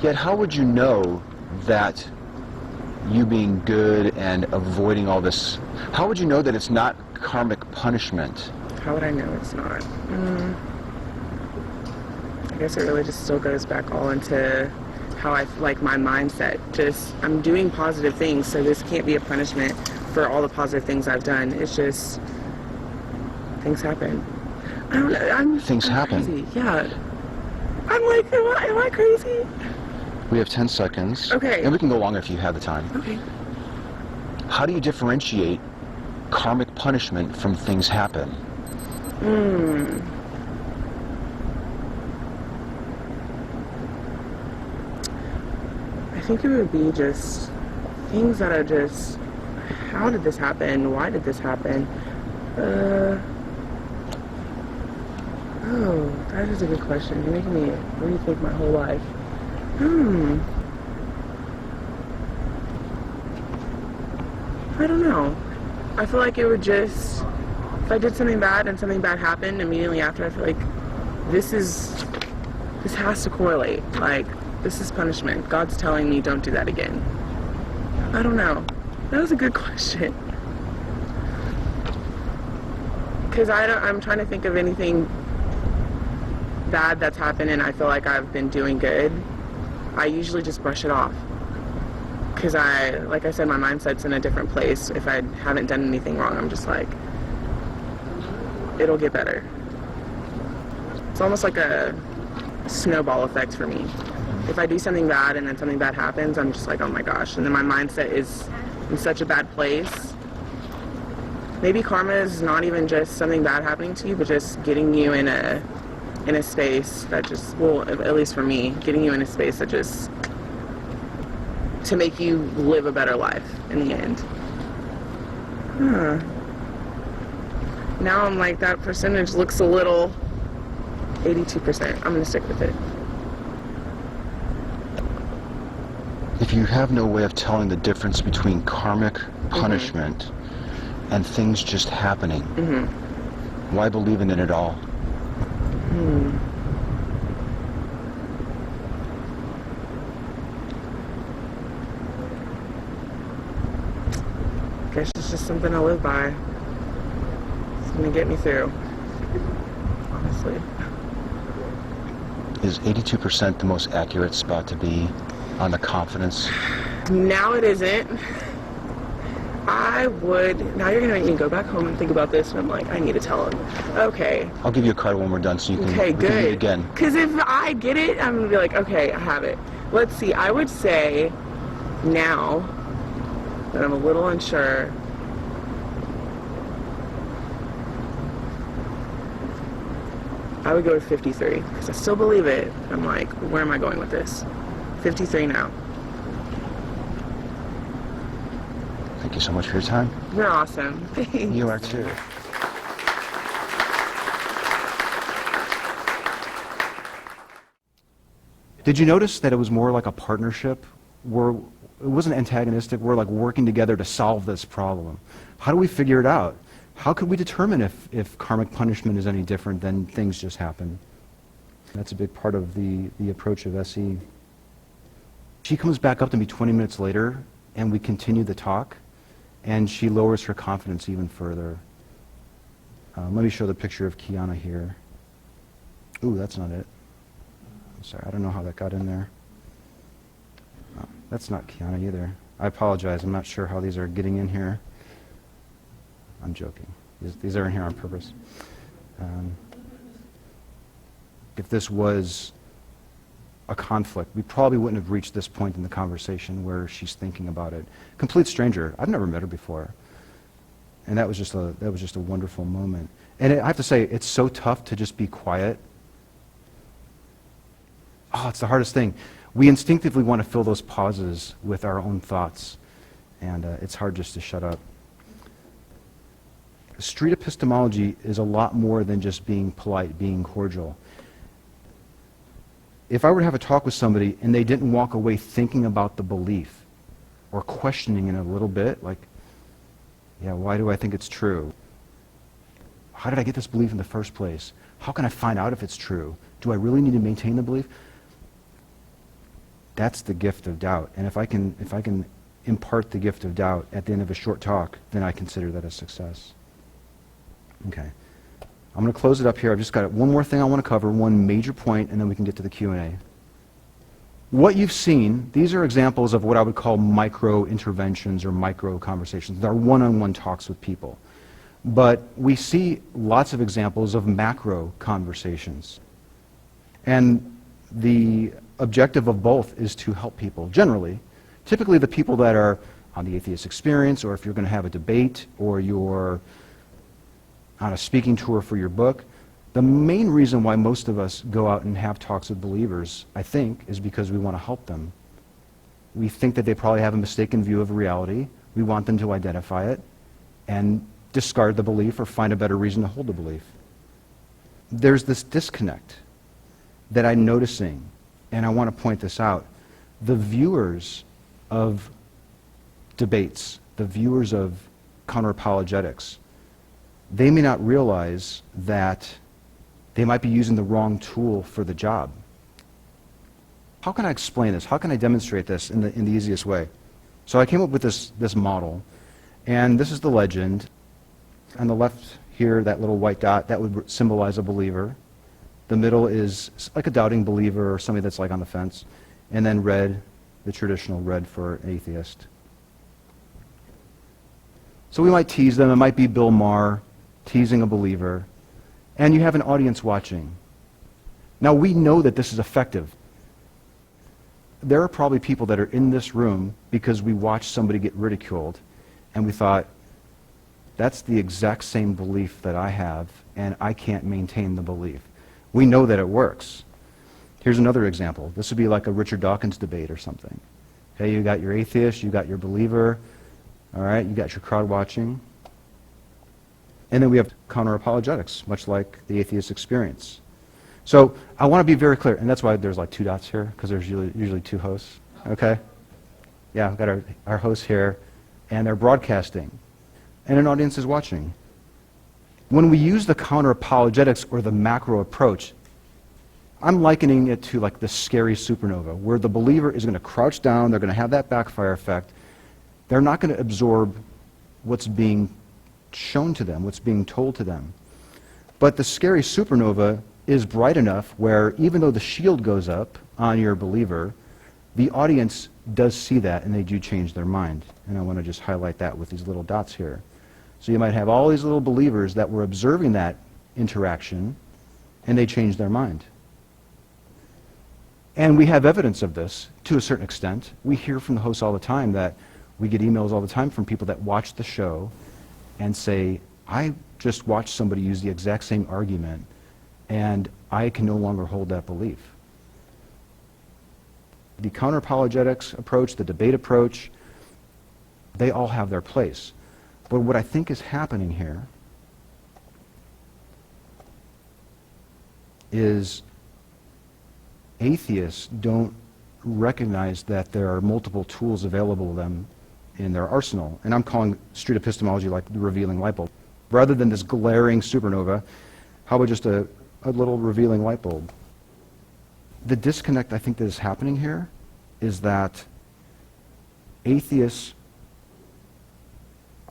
Yet how would you know that you being good and avoiding all this, how would you know that it's not karmic punishment? how would I know it's not? I guess it really just still goes back all into how I like my mindset. Just, I'm doing positive things, so this can't be a punishment for all the positive things I've done. It's just, things happen. I don't know. Things I'm happen. Crazy. Yeah. I'm like, am I crazy? We have 10 seconds. Okay. And we can go longer if you have the time. Okay. How do you differentiate karmic punishment from things happen? I think it would be just things that are just, how did this happen? Why did this happen? Oh, that is a good question. You're making me rethink my whole life. I don't know. I feel like it would just, if I did something bad and something bad happened immediately after, I feel like this has to correlate. Like, this is punishment. God's telling me don't do that again. I don't know. That was a good question. Because I'm trying to think of anything bad that's happened and I feel like I've been doing good. I usually just brush it off. Because like I said, my mindset's in a different place. If I haven't done anything wrong, I'm just like, it'll get better. It's almost like a snowball effect for me. If I do something bad and then something bad happens, I'm just like, oh my gosh. And then my mindset is in such a bad place. Maybe karma is not even just something bad happening to you, but just getting you in a space that just, well, at least for me, getting you in a space that just, to make you live a better life in the end. Now I'm like, that percentage looks a little 82%. I'm going to stick with it. If you have no way of telling the difference between karmic punishment and things just happening, why believe in it at all? Guess it's just something I live by. It's going to get me through. Honestly. Is 82% the most accurate spot to be on the confidence? Now it isn't. Now you're going to make me go back home and think about this, and I'm like, I need to tell him. Okay. I'll give you a card when we're done so you can, Okay, we can do it good. again. Because if I get it, I'm going to be like, okay, I have it. Let's see. I would say now that I'm a little unsure, I would go to 53 because I still believe it. I'm like, where am I going with this? 53 now. Thank you so much for your time. You're awesome. Thanks. You are too. Did you notice that it was more like a partnership? It wasn't antagonistic. We're like working together to solve this problem. How do we figure it out? How could we determine if karmic punishment is any different than things just happen? That's a big part of the approach of SE. She comes back up to me 20 minutes later, and we continue the talk, and she lowers her confidence even further. Let me show the picture of Kiana here. Ooh, that's not it. I'm sorry, I don't know how that got in there. Oh, that's not Kiana either. I apologize, I'm not sure how these are getting in here. I'm joking. These are in here on purpose. If this was a conflict, we probably wouldn't have reached this point in the conversation where she's thinking about it. Complete stranger. I've never met her before. And that was just a wonderful moment. And I have to say, it's so tough to just be quiet. Oh, it's the hardest thing. We instinctively want to fill those pauses with our own thoughts. And it's hard just to shut up. Street epistemology is a lot more than just being polite, being cordial. If I were to have a talk with somebody and they didn't walk away thinking about the belief or questioning it a little bit, like, yeah, why do I think it's true? How did I get this belief in the first place? How can I find out if it's true? Do I really need to maintain the belief? That's the gift of doubt. And if I can impart the gift of doubt at the end of a short talk, then I consider that a success. Okay. I'm going to close it up here. I've just got one more thing I want to cover, one major point, and then we can get to the Q&A. What you've seen, these are examples of what I would call micro interventions or micro conversations. They're one-on-one talks with people. But we see lots of examples of macro conversations. And the objective of both is to help people, generally. Typically the people that are on the Atheist Experience, or if you're going to have a debate, or you're on a speaking tour for your book, the main reason why most of us go out and have talks with believers, I think, is because we want to help them. We think that they probably have a mistaken view of reality. We want them to identify it and discard the belief or find a better reason to hold the belief. There's this disconnect that I'm noticing, and I want to point this out. The viewers of debates, the viewers of counter-apologetics, they may not realize that they might be using the wrong tool for the job. How can I explain this? How can I demonstrate this in the easiest way? So I came up with this model, and this is the legend. On the left here, that little white dot, that would symbolize a believer. The middle is like a doubting believer or somebody that's like on the fence. And then red, the traditional red for an atheist. So we might tease them. It might be Bill Maher teasing a believer, and you have an audience watching. Now we know that this is effective. There are probably people that are in this room because we watched somebody get ridiculed, and we thought, that's the exact same belief that I have, and I can't maintain the belief. We know that it works. Here's another example. This would be like a Richard Dawkins debate or something. Okay, you got your atheist, you got your believer, all right, you got your crowd watching. And then we have counter-apologetics, much like the Atheist Experience. So I want to be very clear, and that's why there's like 2 dots here, because there's usually 2 hosts, okay? Yeah, we've got our hosts here, and they're broadcasting, and an audience is watching. When we use the counter-apologetics or the macro approach, I'm likening it to like the scary supernova, where the believer is going to crouch down, they're going to have that backfire effect. They're not going to absorb what's being shown to them, what's being told to them. But the scary supernova is bright enough where even though the shield goes up on your believer, the audience does see that and they do change their mind. And I want to just highlight that with these little dots here. So you might have all these little believers that were observing that interaction and they change their mind. And we have evidence of this to a certain extent. We hear from the hosts all the time that we get emails all the time from people that watch the show and say, I just watched somebody use the exact same argument and I can no longer hold that belief. The counter-apologetics approach, the debate approach, they all have their place. But what I think is happening here is atheists don't recognize that there are multiple tools available to them in their arsenal. And I'm calling street epistemology like the revealing light bulb. Rather than this glaring supernova, how about just a little revealing light bulb? The disconnect I think that is happening here is that atheists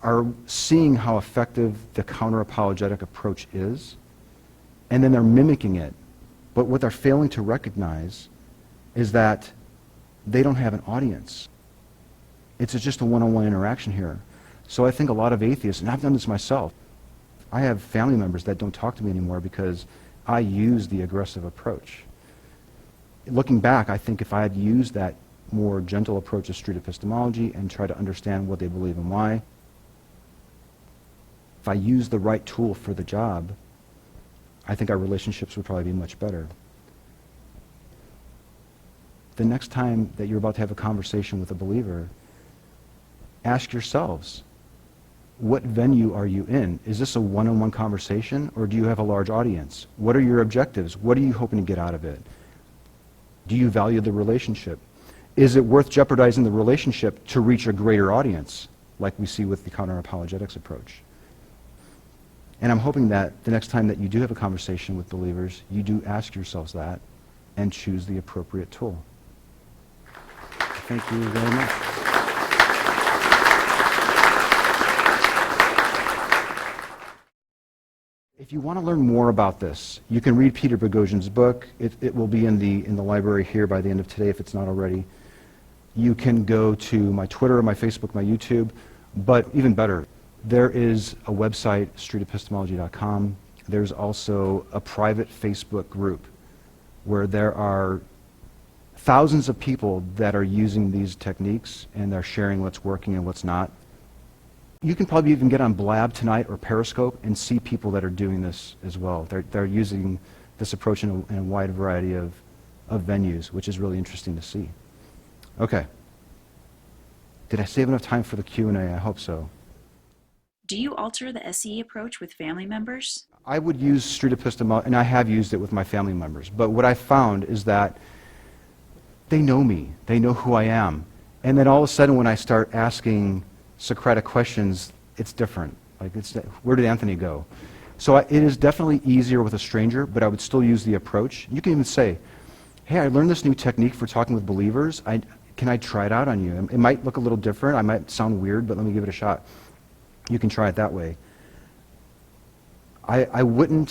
are seeing how effective the counter-apologetic approach is, and then they're mimicking it. But what they're failing to recognize is that they don't have an audience. It's just a one-on-one interaction here. So I think a lot of atheists, and I've done this myself, I have family members that don't talk to me anymore because I use the aggressive approach. Looking back, I think if I had used that more gentle approach to street epistemology and try to understand what they believe and why, if I used the right tool for the job, I think our relationships would probably be much better. The next time that you're about to have a conversation with a believer, ask yourselves, what venue are you in? Is this a one-on-one conversation, or do you have a large audience? What are your objectives? What are you hoping to get out of it? Do you value the relationship? Is it worth jeopardizing the relationship to reach a greater audience, like we see with the counter-apologetics approach? And I'm hoping that the next time that you do have a conversation with believers, you do ask yourselves that and choose the appropriate tool. Thank you very much. If you want to learn more about this, you can read Peter Boghossian's book. It will be in the library here by the end of today if it's not already. You can go to my Twitter, my Facebook, my YouTube, but even better, there is a website, streetepistemology.com. There's also a private Facebook group where there are thousands of people that are using these techniques and they're sharing what's working and what's not. You can probably even get on Blab tonight or Periscope and see people that are doing this as well. They're using this approach in a wide variety of venues, which is really interesting to see. Okay. Did I save enough time for the Q&A? I hope so. Do you alter the SE approach with family members? I would use street epistemology, and I have used it with my family members, but what I found is that they know me. They know who I am. And then all of a sudden when I start asking Socratic questions, it's different. Like, where did Anthony go? So it is definitely easier with a stranger, but I would still use the approach. You can even say, hey, I learned this new technique for talking with believers. Can I try it out on you? It might look a little different. I might sound weird, but let me give it a shot. You can try it that way. I don't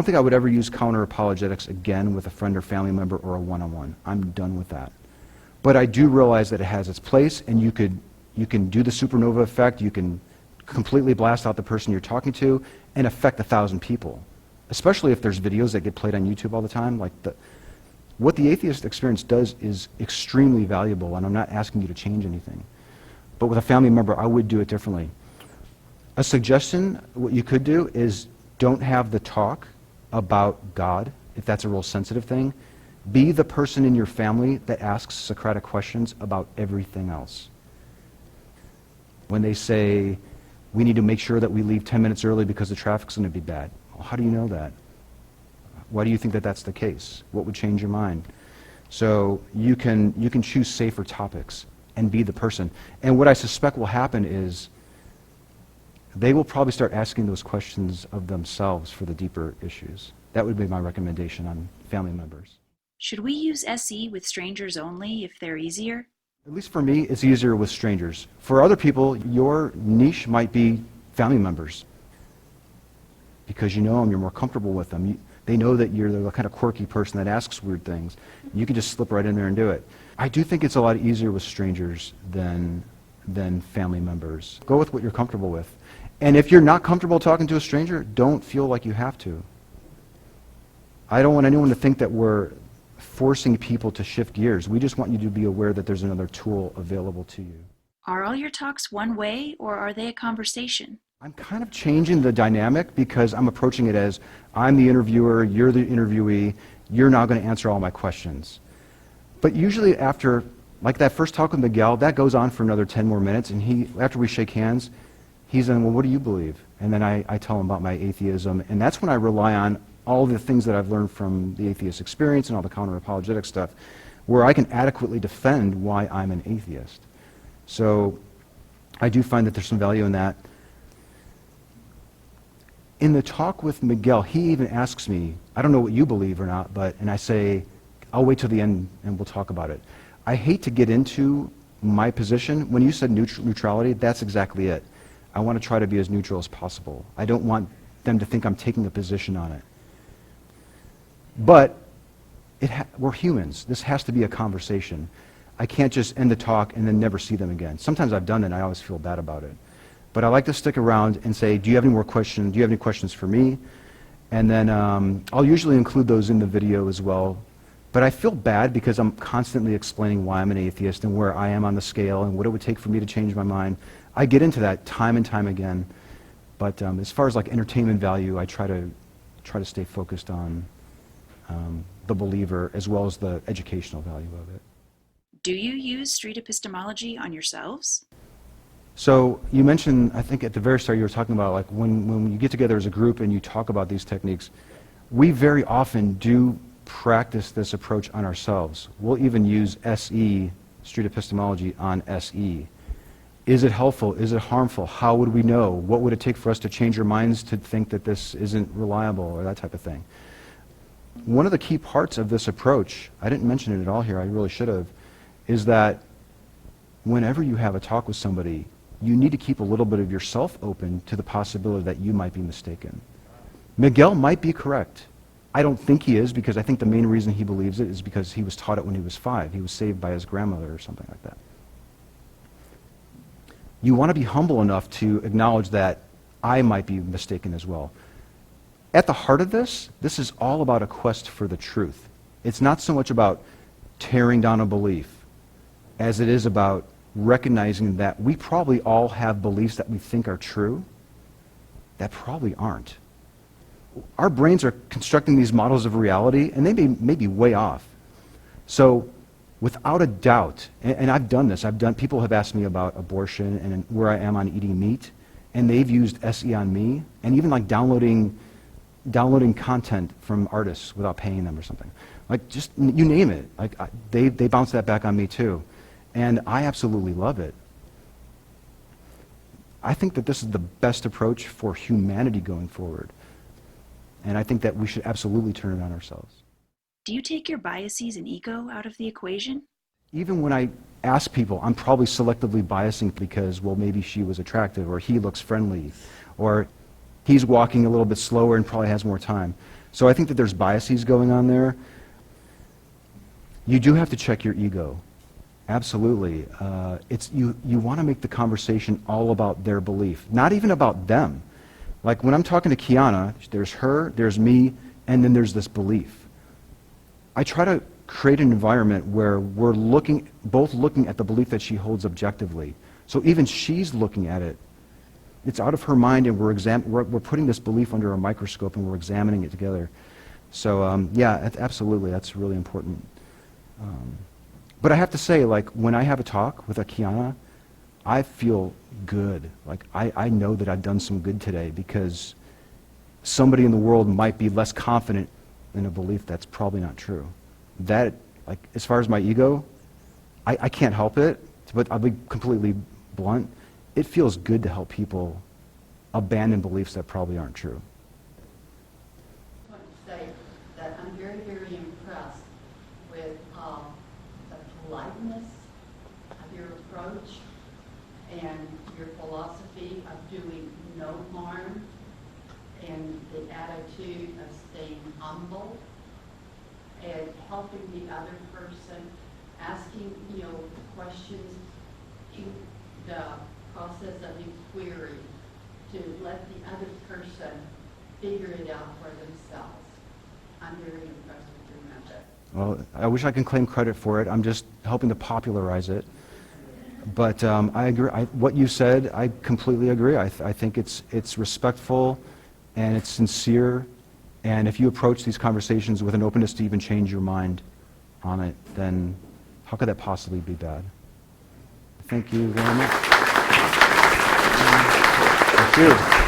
think I would ever use counter-apologetics again with a friend or family member or a one-on-one. I'm done with that. But I do realize that it has its place, and you can do the supernova effect. You can completely blast out the person you're talking to and affect 1,000 people, especially if there's videos that get played on YouTube all the time. What the Atheist Experience does is extremely valuable, and I'm not asking you to change anything. But with a family member, I would do it differently. A suggestion, what you could do is don't have the talk about God, if that's a real sensitive thing. Be the person in your family that asks Socratic questions about everything else. When they say, we need to make sure that we leave 10 minutes early because the traffic's going to be bad. Well, how do you know that? Why do you think that that's the case? What would change your mind? So you can choose safer topics and be the person. And what I suspect will happen is they will probably start asking those questions of themselves for the deeper issues. That would be my recommendation on family members. Should we use SE with strangers only if they're easier? At least for me, it's easier with strangers. For other people, your niche might be family members. Because you know them, you're more comfortable with them. They know that you're the kind of quirky person that asks weird things. You can just slip right in there and do it. I do think it's a lot easier with strangers than family members. Go with what you're comfortable with. And if you're not comfortable talking to a stranger, don't feel like you have to. I don't want anyone to think that we're forcing people to shift gears. We just want you to be aware that there's another tool available to you. Are all your talks one way, or are they a conversation? I'm kind of changing the dynamic because I'm approaching it as I'm the interviewer, you're the interviewee, you're now going to answer all my questions. But usually after, like that first talk with Miguel, that goes on for another 10 more minutes, and after we shake hands, he's in, well, what do you believe? And then I tell him about my atheism, and that's when I rely on all the things that I've learned from the Atheist Experience and all the counter-apologetic stuff, where I can adequately defend why I'm an atheist. So I do find that there's some value in that. In the talk with Miguel, he even asks me, I don't know what you believe or not, and I say, I'll wait till the end and we'll talk about it. I hate to get into my position. When you said neutrality, that's exactly it. I want to try to be as neutral as possible. I don't want them to think I'm taking a position on it. But we're humans. This has to be a conversation. I can't just end the talk and then never see them again. Sometimes I've done that and I always feel bad about it. But I like to stick around and say, do you have any more questions? Do you have any questions for me? And then I'll usually include those in the video as well. But I feel bad because I'm constantly explaining why I'm an atheist and where I am on the scale and what it would take for me to change my mind. I get into that time and time again. But as far as like entertainment value, I try to stay focused on the believer as well as the educational value of it. Do you use street epistemology on yourselves? So you mentioned, I think at the very start you were talking about like when you get together as a group and you talk about these techniques, we very often do practice this approach on ourselves. We'll even use SE, street epistemology, on SE. Is it helpful? Is it harmful? How would we know? What would it take for us to change our minds to think that this isn't reliable or that type of thing? One of the key parts of this approach, I didn't mention it at all here, I really should have, is that whenever you have a talk with somebody, you need to keep a little bit of yourself open to the possibility that you might be mistaken. Miguel might be correct. I don't think he is, because I think the main reason he believes it is because he was taught it when he was 5. He was saved by his grandmother or something like that. You want to be humble enough to acknowledge that I might be mistaken as well. At the heart of this is all about a quest for the truth. It's not so much about tearing down a belief as it is about recognizing that we probably all have beliefs that we think are true that probably aren't. Our brains are constructing these models of reality, and they may be way off. So without a doubt, and I've done this, people have asked me about abortion and where I am on eating meat, and they've used SE on me, and even like downloading content from artists without paying them or something. Like, just, you name it. Like, they bounce that back on me too. And I absolutely love it. I think that this is the best approach for humanity going forward. And I think that we should absolutely turn it on ourselves. Do you take your biases and ego out of the equation? Even when I ask people, I'm probably selectively biasing because, well, maybe she was attractive, or he looks friendly, or he's walking a little bit slower and probably has more time. So I think that there's biases going on there. You do have to check your ego. Absolutely. You want to make the conversation all about their belief, not even about them. Like when I'm talking to Kiana, there's her, there's me, and then there's this belief. I try to create an environment where we're both looking at the belief that she holds objectively. So even she's looking at it. It's out of her mind, and we're putting this belief under a microscope, and we're examining it together. So yeah, absolutely, that's really important. But I have to say, like, when I have a talk with a Kiana, I feel good. Like, I know that I've done some good today, because somebody in the world might be less confident in a belief that's probably not true. That, like, as far as my ego, I can't help it, but I'll be completely blunt. It feels good to help people abandon beliefs that probably aren't true. I want to say that I'm very, very impressed with the politeness of your approach and your philosophy of doing no harm and the attitude of staying humble and helping the other person, asking, questions in the process of inquiry to let the other person figure it out for themselves. I'm very impressed with your method. Well, I wish I could claim credit for it. I'm just helping to popularize it. But I agree. What you said, I completely agree. I think it's respectful and it's sincere. And if you approach these conversations with an openness to even change your mind on it, then how could that possibly be bad? Thank you very much. Thank you.